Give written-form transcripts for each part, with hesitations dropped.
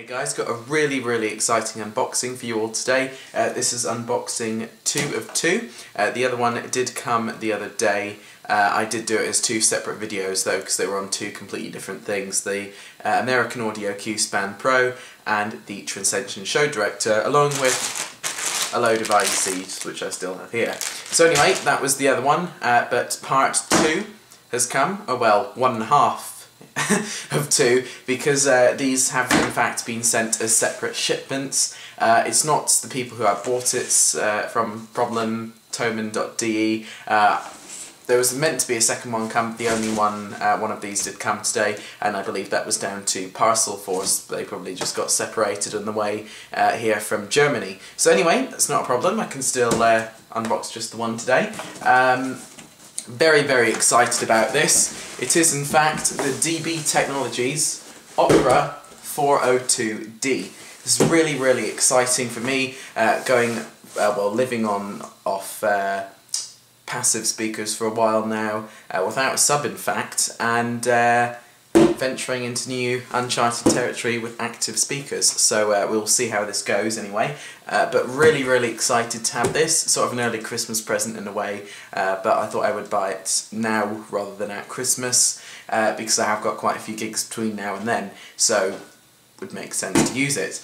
Hey guys, got a really exciting unboxing for you all today. This is unboxing 2 of 2. The other one did come the other day. I did do it as 2 separate videos though, because they were on 2 completely different things. The American Audio Q-Span Pro and the Transcension Show Director, along with a load of IECs, which I still have here. So anyway, that was the other one, but part 2 has come, oh well, 1.5 of 2, because these have in fact been sent as separate shipments. It's not the people who have bought it from problemtoman.de. There was meant to be a second one come, the only one of these did come today, and I believe that was down to Parcel Force. They probably just got separated on the way here from Germany. So anyway, that's not a problem, I can still unbox just the one today. Very excited about this. It is in fact the DB Technologies Opera 402D. This is really exciting for me, living off passive speakers for a while now, without a sub in fact, and venturing into new uncharted territory with active speakers. So we'll see how this goes anyway, but really excited to have this, sort of an early Christmas present in a way, but I thought I would buy it now rather than at Christmas, because I have got quite a few gigs between now and then, so it would make sense to use it.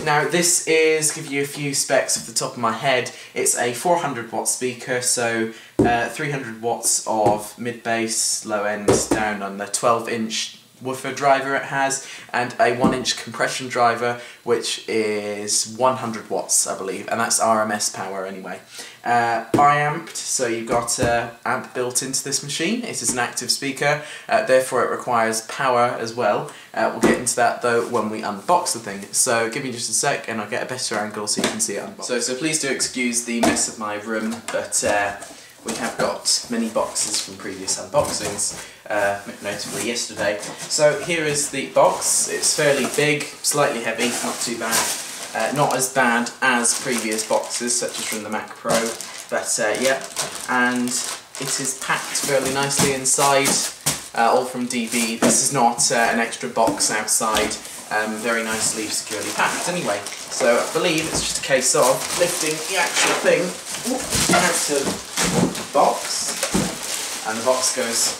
Now this is, give you a few specs off the top of my head, it's a 400 watt speaker, so 300 watts of mid-bass, low end, down on the 12-inch woofer driver it has, and a 1-inch compression driver, which is 100 watts, I believe, and that's RMS power anyway. Bi-amped, so you've got amp built into this machine. It is an active speaker, therefore it requires power as well. We'll get into that though when we unbox the thing, so give me just a sec and I'll get a better angle so you can see it unboxed. So please do excuse the mess of my room, but we have got many boxes from previous unboxings, notably yesterday. So here is the box. It's fairly big, slightly heavy, not too bad. Not as bad as previous boxes, such as from the Mac Pro, but yeah. And it is packed fairly nicely inside, all from DB. This is not an extra box outside, very nicely securely packed anyway. So I believe it's just a case of lifting the actual thing out of the box, and the box goes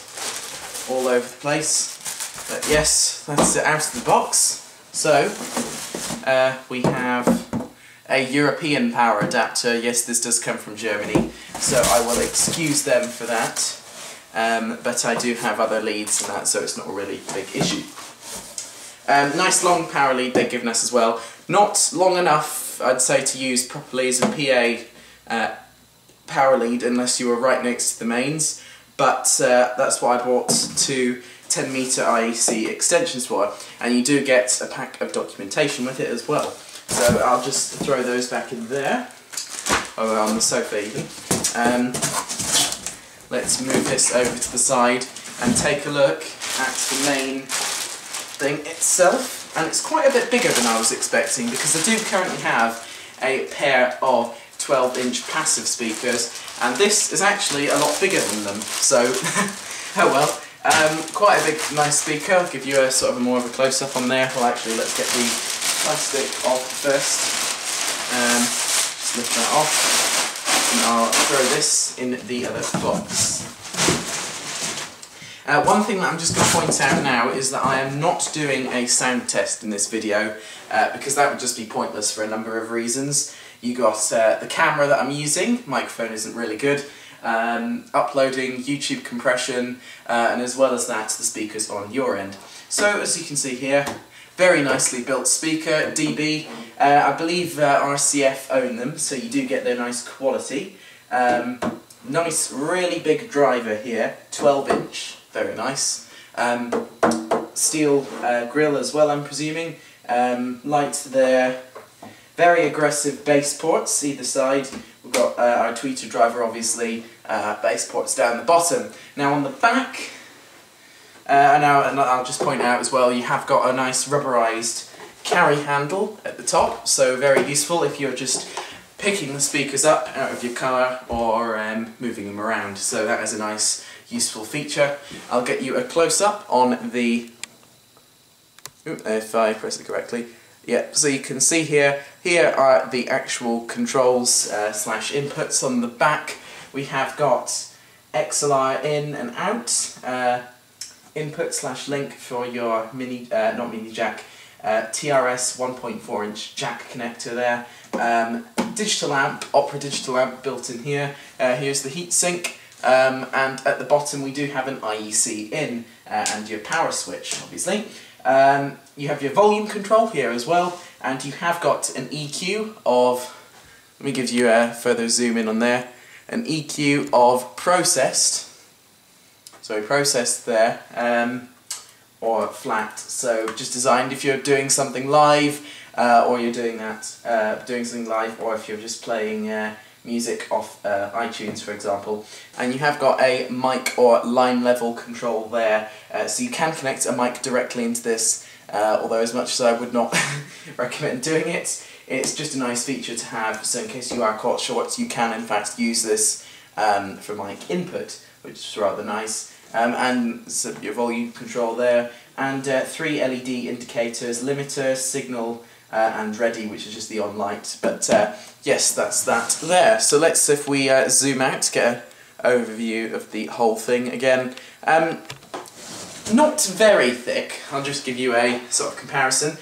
all over the place. But yes, that's it out of the box. So we have a European power adapter. Yes, this does come from Germany, so I will excuse them for that. But I do have other leads and that, so it's not a really big issue. Nice long power lead they've given us as well. Not long enough, I'd say, to use properly as a PA power lead unless you were right next to the mains, but that's what I bought 2 10-meter IEC extensions for, and you do get a pack of documentation with it as well. So I'll just throw those back in there, or on the sofa even. Let's move this over to the side and take a look at the main thing itself. And it's quite a bit bigger than I was expecting, because I do currently have a pair of 12-inch passive speakers, and this is actually a lot bigger than them, so oh well. Quite a big, nice speaker. I'll give you a sort of more of a close-up on there. Well, actually, let's get the plastic off first. Just lift that off, and I'll throw this in the other box. One thing that I'm just going to point out now is that I am not doing a sound test in this video, because that would just be pointless for a number of reasons. You got the camera that I'm using, microphone isn't really good, uploading YouTube compression, and as well as that, the speakers on your end. So as you can see here, very nicely built speaker, DB. I believe RCF own them, so you do get their nice quality. Nice, really big driver here, 12-inch. Very nice. Steel grille as well, I'm presuming. Lights there. Very aggressive bass ports either side. We've got our tweeter driver, obviously, bass ports down the bottom. Now on the back, and I'll just point out as well, you have got a nice rubberized carry handle at the top, so very useful if you're just picking the speakers up out of your car or moving them around. So that is a nice, useful feature. I'll get you a close-up on the if I press it correctly. Yeah, so you can see here are the actual controls slash inputs on the back. We have got XLR in and out, input slash link for your mini, not mini jack, TRS 1.4 inch jack connector there, digital amp, Opera digital amp built in here, here's the heatsink, and at the bottom we do have an IEC in, and your power switch obviously. You have your volume control here as well, and you have got an EQ of, let me give you a further zoom in on there, an EQ of processed there, or flat, so just designed if you're doing something live, or you're doing something live, or if you're just playing music off iTunes, for example. And you have got a mic or line level control there, so you can connect a mic directly into this, although as much as I would not recommend doing it, it's just a nice feature to have, so in case you are caught short, you can in fact use this for mic input, which is rather nice. And so your volume control there, and 3 LED indicators, limiter, signal, and ready, which is just the on light. But yes, that's that there. So let's, if we zoom out, get an overview of the whole thing again. Not very thick, I'll just give you a sort of comparison.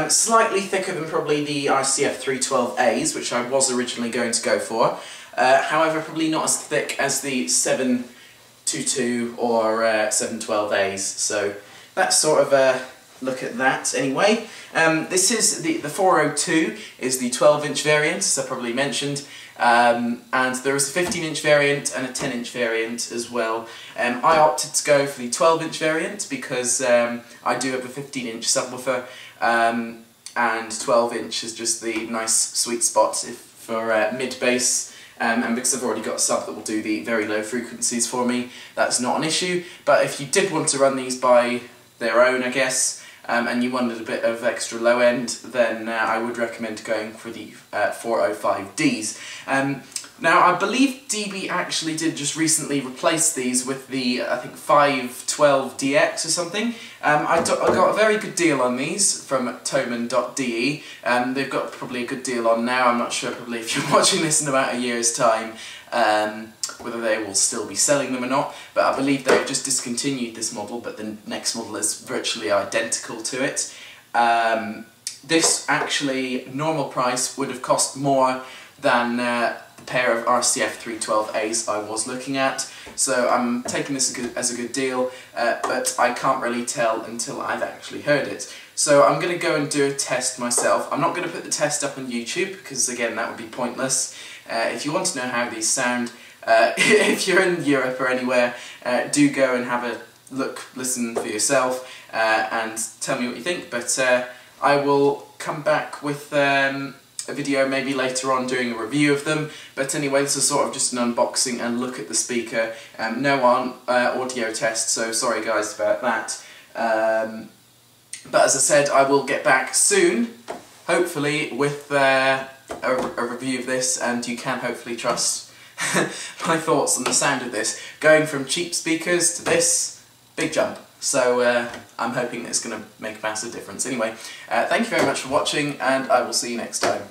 Slightly thicker than probably the RCF 312As, which I was originally going to go for. However, probably not as thick as the 722 or 712As. So that's sort of a look at that anyway. This is the 402 is the 12-inch variant, as I probably mentioned, and there is a 15-inch variant and a 10-inch variant as well. I opted to go for the 12-inch variant because I do have a 15-inch subwoofer, and 12-inch is just the nice sweet spot for mid-bass. And because I've already got a sub that will do the very low frequencies for me, that's not an issue. But if you did want to run these by their own, I guess, and you wanted a bit of extra low end, then I would recommend going for the 405Ds. Now, I believe DB actually did just recently replace these with the, I think, 512DX or something. I got a very good deal on these from Thomann.de. They've got probably a good deal on now. I'm not sure probably if you're watching this in about a year's time, whether they will still be selling them or not, but I believe they've just discontinued this model, but the next model is virtually identical to it. This actually, normal price, would have cost more than the pair of RCF 312As I was looking at, so I'm taking this as a good deal, but I can't really tell until I've actually heard it. So I'm going to go and do a test myself. I'm not going to put the test up on YouTube, because again that would be pointless. If you want to know how these sound, if you're in Europe or anywhere, do go and have a look, listen for yourself, and tell me what you think. But I will come back with a video maybe later on doing a review of them. But anyway, this is sort of just an unboxing and look at the speaker. No audio test, so sorry guys about that. But as I said, I will get back soon, hopefully with a review of this, and you can hopefully trust my thoughts on the sound of this. Going from cheap speakers to this, big jump. So I'm hoping it's going to make a massive difference. Anyway, thank you very much for watching, and I will see you next time.